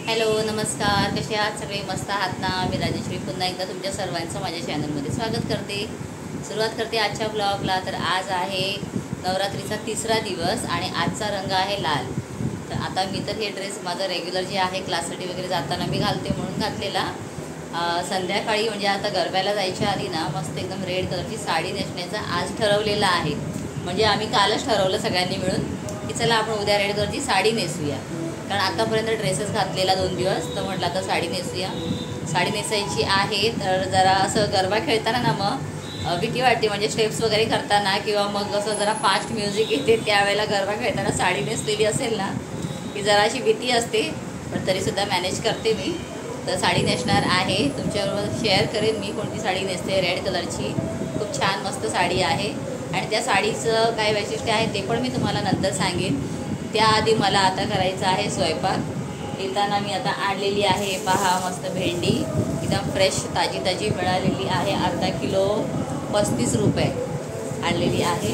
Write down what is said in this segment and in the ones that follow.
Hello नमस्कार, कसे आहात सगळे? मस्त आहात ना? मी राजेश्री पुन्हा एकदा तुमच्या सर्वांचं माझ्या चॅनलमध्ये स्वागत करते. सुरुवात करते आजच्या ब्लॉगला. तर आज आहे नवरात्रीचा तिसरा दिवस आणि आजचा रंग आहे लाल. तर आता मी तर हे ड्रेस माझा रेग्युलर जे आहे क्लाससाठी वगैरे जाताना मी घालते म्हणून घातलेला. संध्याकाळी म्हणजे आता गरब्याला जायच्या आधी ना मस्त एकदम रेड कलरची साडी नेसण्याचा आज ठरवलेला आहे. म्हणजे आम्ही कालच ठरवलं सगळ्यांनी मिळून की चला आपण उद्या रेड कलरची साडी नेसूया. कारण आतापर्यंत ड्रेसेस घातलेला 2 दिवस, तर म्हटलं आता साडी नेसूया. साडी नेसायची आहे. तर जरा असं गरबा खेळताना ना मग भीती वाटते, म्हणजे स्टेप्स वगैरे करताना किंवा मग असं जरा फास्ट म्युझिक येते त्यावेळेला गरबा खेळताना साडी नेसलेली असेल ना की जरा अशी भीती असते, पण तरीसुद्धा मॅनेज करते मी. तर साडी नेसणार आहे, तुमच्याबरोबर शेअर करेन मी कोणती साडी नेसते. रेड कलरची खूप छान मस्त साडी आहे आणि त्या साडीचं काय वैशिष्ट्य आहे ते पण मी तुम्हाला नंतर सांगेन. त्याआधी मला आता करायचं आहे स्वयंपाक. येताना मी आता आणलेली आहे पहा मस्त भेंडी, एकदम फ्रेश ताजी ताजी मिळालेली आहे. अर्धा किलो 35 रुपये आणलेली आहे.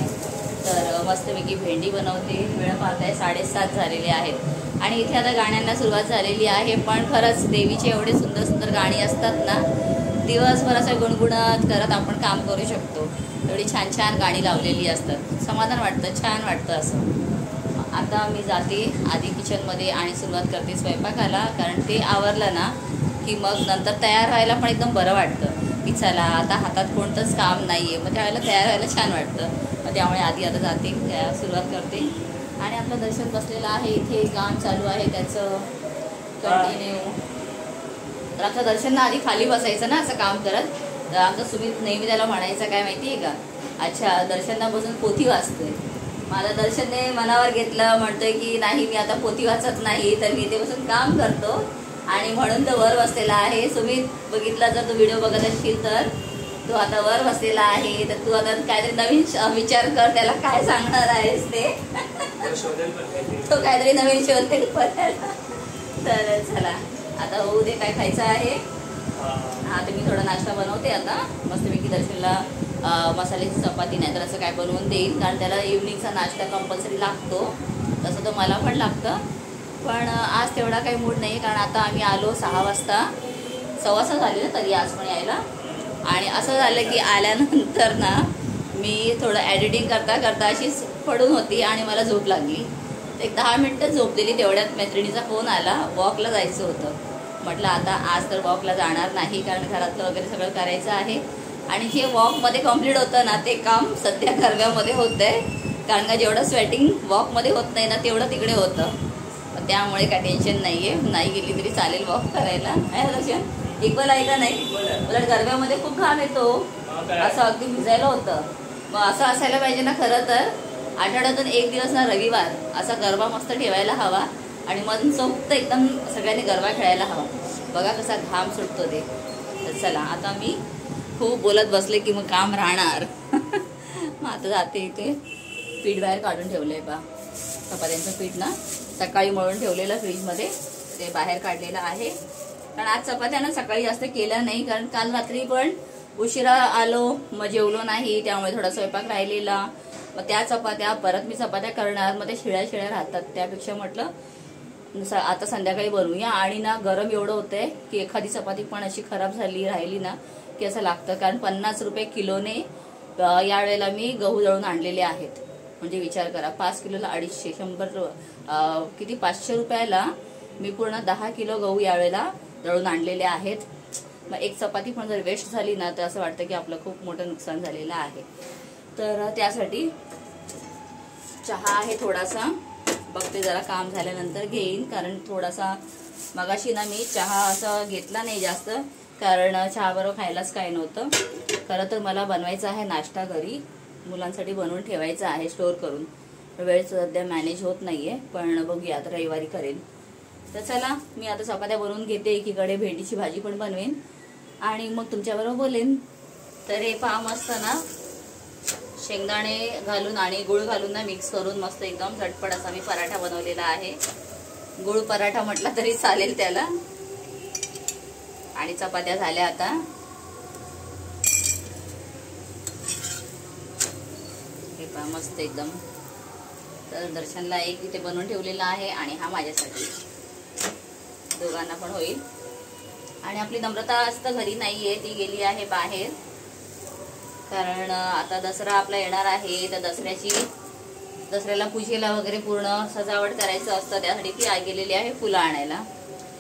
तर मस्तपैकी भेंडी बनवते. वेळ पाहताय 7:30 झालेले आहेत आणि इथे आता गाण्यांना सुरुवात झालेली आहे. पण खरंच देवीचे एवढे सुंदर सुंदर गाणी असतात ना, दिवसभर असं गुणगुणत करत आपण काम करू शकतो. एवढी छान छान गाणी लावलेली असतात, समाधान वाटतं, छान वाटतं असं. आता मी जाते आधी किचनमध्ये आणि सुरुवात करते स्वयंपाकाला. कारण ते आवरलं ना की मग नंतर तयार व्हायला पण एकदम बरं वाटतं की चला आता हातात कोणतंच काम नाही आहे, मग त्यावेळेला तयार व्हायला छान वाटतं. मग त्यामुळे आधी आता जाते, सुरुवात करते. आणि आपलं दर्शन बसलेलं आहे इथे, काम चालू आहे त्याचं कंटिन्यू. तर आपलं दर्शन आधी खाली बसायचं ना असं काम करत. तर आमचं सुमित नेहमी त्याला म्हणायचं काय माहिती आहे का, अच्छा दर्शनला बसून पोथी वाचतोय. मला दर्शनने मनावर घेतलं, म्हणतोय की नाही मी आता पोथी वाचत नाही, तर मी इथे बसून काम करतो आणि म्हणून तो वर बसलेला आहे. सुमित बघितला जर तू व्हिडिओ बघत असशील तर तो आता वर बसलेला आहे. तर तू आता काहीतरी नवीन विचार कर, त्याला काय सांगणार आहेस ते. तो काहीतरी नवीन शोधेल करायला. तर चला आता होऊ दे, काय खायचं आहे. आता मी थोडा नाश्ता बनवते आता मस्तपैकी. दर्शनला मसाल्याची चपाती नाही तर असं काय बनवून देईन, कारण त्याला इव्हनिंगचा नाश्ता कंपल्सरी लागतो. तसं तो मला पण लागतं, पण आज तेवढा काही मूड नाही. कारण आता आम्ही आलो 6 वाजता, 6:15 झाले ना तरी आज पण यायला. आणि असं झालं की आल्यानंतर ना मी थोडं एडिटिंग करता करता अशीच पडून होती आणि मला झोप लागली. एक 10 मिनटं झोपलेली, तेवढ्यात मैत्रिणीचा फोन आला. वॉकला जायचं होतं. म्हटलं आता आज तर वॉकला जाणार नाही, कारण घरातलं वगैरे सगळं करायचं आहे. आणि जे वॉकमध्ये कम्प्लीट होतं ना ते काम सध्या गरब्यामध्ये होतं आहे. कारण का जेवढं स्वेटिंग वॉकमध्ये होत नाही ना तेवढं तिकडे होतं. त्यामुळे काय टेन्शन नाही आहे, नाही गेली तरी चालेल वॉक करायला. आहे दर्शन इक्वल आहे का नाही? उलट गरब्यामध्ये खूप घाम येतो, असं अगदी भिजायला होतं. मग असं असायला पाहिजे ना खरं तर. आठवड्यातून 1 दिवस ना रविवार असा गरबा मस्त ठेवायला हवा आणि मनसोक्त एकदम सगळ्यांनी गरबा खेळायला हवा. बघा कसा घाम सुटतो ते. तर चला आता मी खूप बोलत बसले की मग काम राहणार. मग आता जाते. इथे पीठ बाहेर काढून ठेवलं आहे बा, चपात्यांचं पीठ ना सकाळी मळून ठेवलेलं फ्रीजमध्ये, ते बाहेर काढलेलं आहे. कारण आज चपात्या सकाळी जास्त केल्या नाही, कारण काल रात्री पण उशिरा आलो, मग जेवलो नाही, त्यामुळे थोडा स्वयंपाक राहिलेला. मग त्या चपात्या परत मी चपात्या करणार, मग ते शिळ्या शिळ्या राहतात. त्यापेक्षा म्हटलं आता संध्याकाळी बनवूया. आणि ना गरम एवढं होतंय की एखादी चपाती पण अशी खराब राहिली ना की असं लागतं. कारण 50 रुपये किलोने यावेळेला मी गहू दळून आणलेले आहेत. म्हणजे विचार करा, 5 किलोला 250, 100 किती 500 रुपयाला मी पूर्ण 10 किलो गहू यावेळेला दळून आणलेले आहेत. मग एक चपाती पण जर वेस्ट झाली ना तर असं वाटतं की आपलं खूप मोठं नुकसान झालेलं आहे. तर त्यासाठी चहा आहे थोडासा, बघते जरा काम झाल्यानंतर घेईन. कारण थोडासा मगाशी ना मी चहा असा घेतला नाही जास्त, कारण चहाबरोबर खायलाच काय नव्हतं. खरं तर मला बनवायचं आहे नाश्ता घरी, मुलांसाठी बनवून ठेवायचं आहे स्टोअर करून. वेळ सध्या मॅनेज होत नाहीये, पण बघूया आता रविवारी करेन. तर चला मी आता चपात्या बनवून घेते, एकीकडे भेंडीची भाजी पण बनवेन आणि मग तुमच्याबरोबर बोलेन. तर हे पहा मस्त ना शेंगदाणे घालून आणि गुळ घालून ना मिक्स करून मस्त एकदम झटपट असा मी पराठा बनवलेला आहे. गुळ पराठा म्हटला तरी चालेल त्याला. आणि चपात्या झाल्या आता. हे पहा मस्त एकदम. तर दर्शनला एक इथे बनवून ठेवलेला आहे आणि हा माझ्यासाठी. दोघांना पण होईल. आणि आपली नम्रता आज तर घरी नाही आहे, ती गेली आहे बाहेर. कारण आता दसरा आपला येणार आहे, तर दसऱ्याला पूजेला वगैरे पूर्ण सजावट करायचं असतं, त्यासाठी ती गेलेली आहे फुलं आणायला.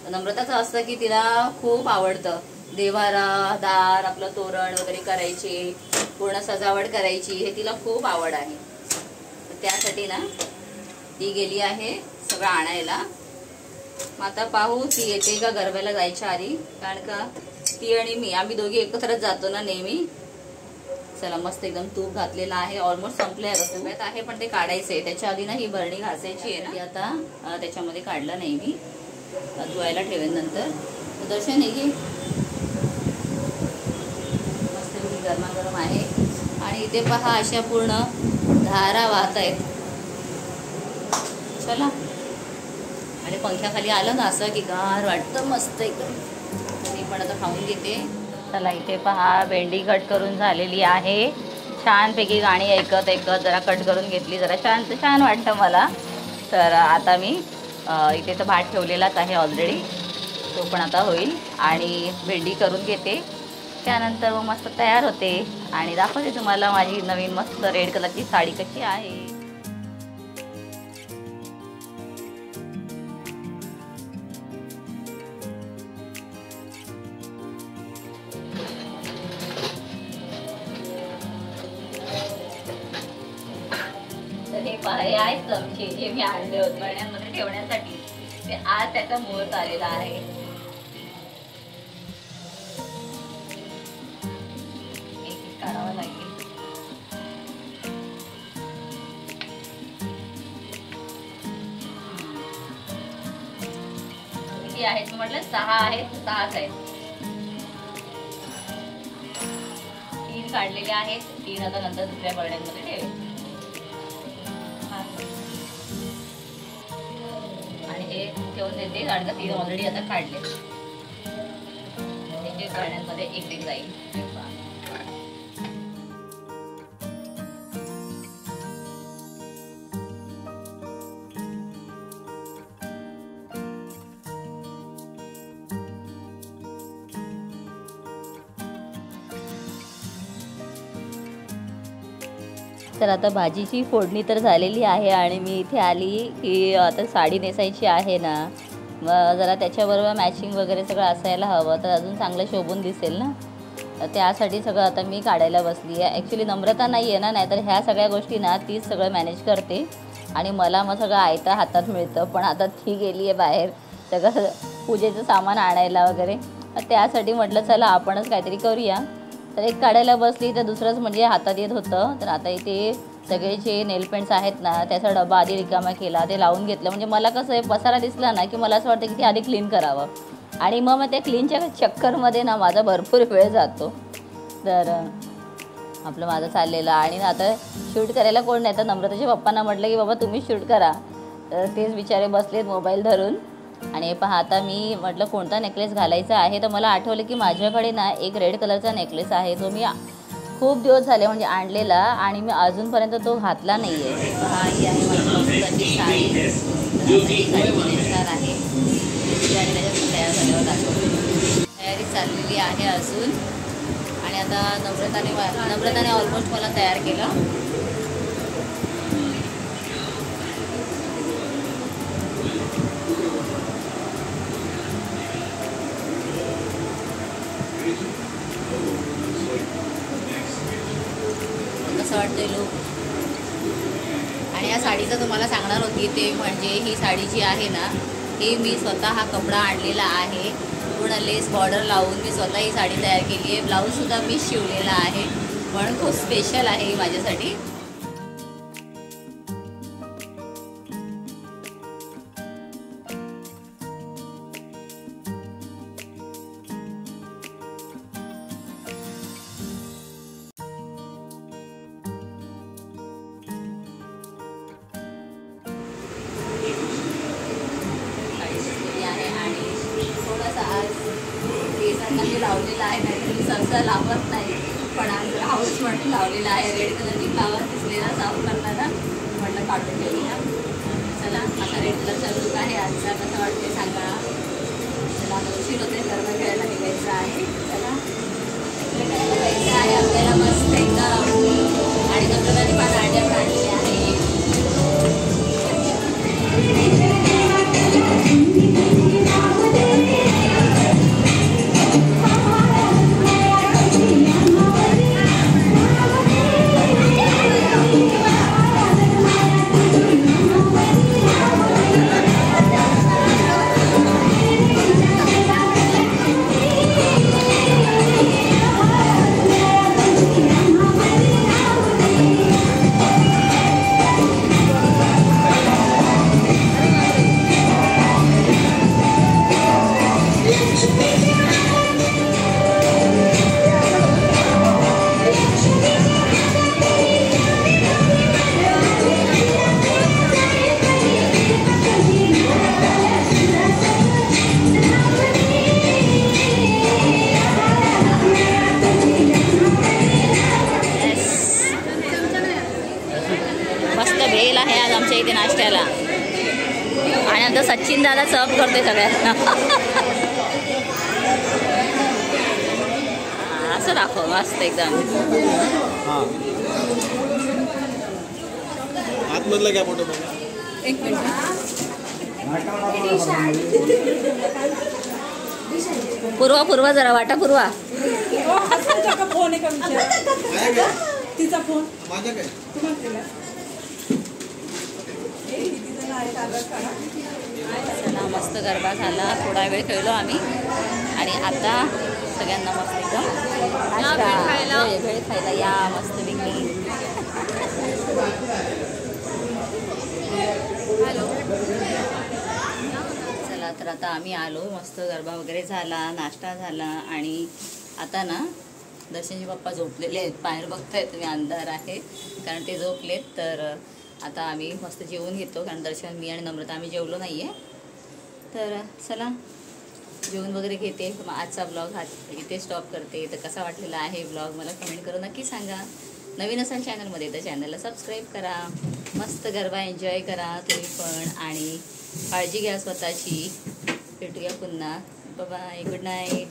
नम्रताचं असतं की तिला खूप आवडतं देवारा दार आपलं तोरण वगैरे करायचे, पूर्ण सजावट करायची, हे तिला खूप आवड आहे. तर त्यासाठी ना ती गेली आहे सगळं आणायला. मग आता पाहू ती येते का गरब्याला जायच्या आधी, कारण का ती आणि मी आम्ही दोघी एकत्रच जातो ना नेहमी. चला मस्त एकदम तूप घातलेला आहे, ऑलमोस्ट संपले आहे पण ते काढायचंय. त्याच्या आधी ना ही भरणी घासायची आहे ना, आता त्याच्यामध्ये काढलं नाही मी, धुवायला ठेवेन नंतर. दर्शन आहे की मस्त गरमागरम आहे. आणि इथे पहा अशा पूर्ण धारा वाहत आहेत. चला, आणि पंख्याखाली आलं ना असं की गार वाटतं मस्त एकदम. मी पण आता खाऊन घेते. चला, इथे पहा भेंडी कट करून झालेली आहे. छानपैकी गाणी ऐकत जरा कट करून घेतली, जरा छान वाटतं मला. तर आता मी इथे तर भात ठेवलेलाच आहे ऑलरेडी, तो पण आता होईल. आणि भेंडी करून घेते, त्यानंतर मग मस्त तयार होते आणि दाखवते तुम्हाला माझी नवीन मस्त रेड कलरची साडी कशी आहे. हे आहेत चमचे जे मी आणले होते बरण्यांमध्ये ठेवण्यासाठी, ते आज त्याचा मुहूर्त आलेला आहे. एक काढावं लागेल. किती आहेत म्हटलं? 6 आहेत. 6च आहेत. 3 काढलेले आहेत. 3 आता नंतर दुसऱ्या बरण्यांमध्ये ठेवेल. आणि हे ठेवून देते, कारण का 3 ऑलरेडी आता काढले. एक बरण्यांमध्ये एक जाईल. तर आता भाजीची फोडणी तर झालेली आहे आणि मी इथे आली की आता साडी नेसायची आहे ना, मग जरा त्याच्याबरोबर मॅचिंग वगैरे सगळं असायला हवं, तर अजून चांगलं शोभून दिसेल ना. तर त्यासाठी सगळं आता मी काढायला बसली आहे. ॲक्च्युली नम्रता नाही आहे ना, नाहीतर ह्या सगळ्या गोष्टी ना तीच सगळं मॅनेज करते आणि मला मग सगळं आयतं हातात मिळतं. पण आता ती गेली आहे बाहेर सगळं पूजेचं सामान आणायला वगैरे. त्यासाठी म्हटलं चला आपणच काहीतरी करूया. तर एक काढायला बसली तर दुसरंच म्हणजे हातात येत होतं. तर आता इथे सगळे जे नेल पेंट्स आहेत ना, त्याचा डबा आधी रिकामा केला, ते लावून घेतलं. म्हणजे मला कसं आहे, पसारा दिसला ना की मला असं वाटतं की ते आधी क्लीन करावं, आणि मग त्या क्लीनच्या चक्करमध्ये ना माझा भरपूर वेळ जातो. तर आपलं माझं चाललेलं. आणि आता शूट करायला कोण नाही, तर नम्रताच्या पप्पांना म्हटलं की बाबा तुम्ही शूट करा. तर तेच बिचारे बसलेत मोबाईल धरून. आणि पहा आता मी म्हटलं कोणता नेकलेस घालायचा आहे, तर मला आठवलं की माझ्याकडे ना एक रेड कलरचा नेकलेस आहे, जो मी खूप दिवस झाले म्हणजे आणलेला, आणि मी अजूनपर्यंत तो घातला नाही आहे. पहा ही आहे माझी साडी आहे. तयार झाल्यावर दाखवते. तयारी चाललेली आहे अजून. आणि आता नम्रताने ऑलमोस्ट मला तयार केलं. कसं वाटतंय लूक? आणि या साडीचं तुम्हाला सांगणार होती ते म्हणजे ही साडी जी आहे ना, ही मी स्वतः हा कपडा आणलेला आहे. पूर्ण लेस बॉर्डर लावून मी स्वतः ही साडी तयार केली आहे. ब्लाऊजसुद्धा मी शिवलेला आहे, पण खूप स्पेशल आहे ही माझ्यासाठी. केसांना लावलेला आहे, नाहीतर मी सहसा लावत नाही, पण आज हाऊस म्हणून लावलेला आहे. रेड कलरची फ्लावर दिसलेला साफ करताना म्हटलं काढून ठेवूया. चला, आता रेड कलरचा लूक आहे आजचा. कसं वाटते सांगा. इथं सचिन दादा सर्व करते सगळ्यांना. असं दाखव मस्त एकदम. आतमधला काय फोटो बघा. एक मिनिट. पूर्वा जरा वाटा पूर्वा. तिचा फोन माझ्या काय चला मस्त गरबा झाला. थोडा वेळ खेळलो आम्ही आणि आता सगळ्यांना मस्त एकदम वेळ खायला या मस्त विकली. चला तर आता आम्ही आलो. मस्त गरबा वगैरे झाला, नाश्ता झाला आणि आता ना दर्शनचे पप्पा झोपलेले आहेत. बाहेर बघताय तुम्ही अंधार आहे कारण ते झोपलेत. तर आता आम्ही मस्त जेवून घेतो कारण दर्शन, मी आणि नम्रता आम्ही जेवलो नाही आहे. तर चला जेवून वगैरे घेते. मग आजचा ब्लॉग हा इथे स्टॉप करते. तर कसा वाटलेला आहे ब्लॉग मला कमेंट करून नक्की सांगा. नवीन असाल चॅनलमध्ये तर चॅनलला सबस्क्राईब करा. मस्त गरबा एन्जॉय करा तुम्ही पण आणि काळजी घ्या स्वतःची. भेटूया पुन्हा. Bye, good night.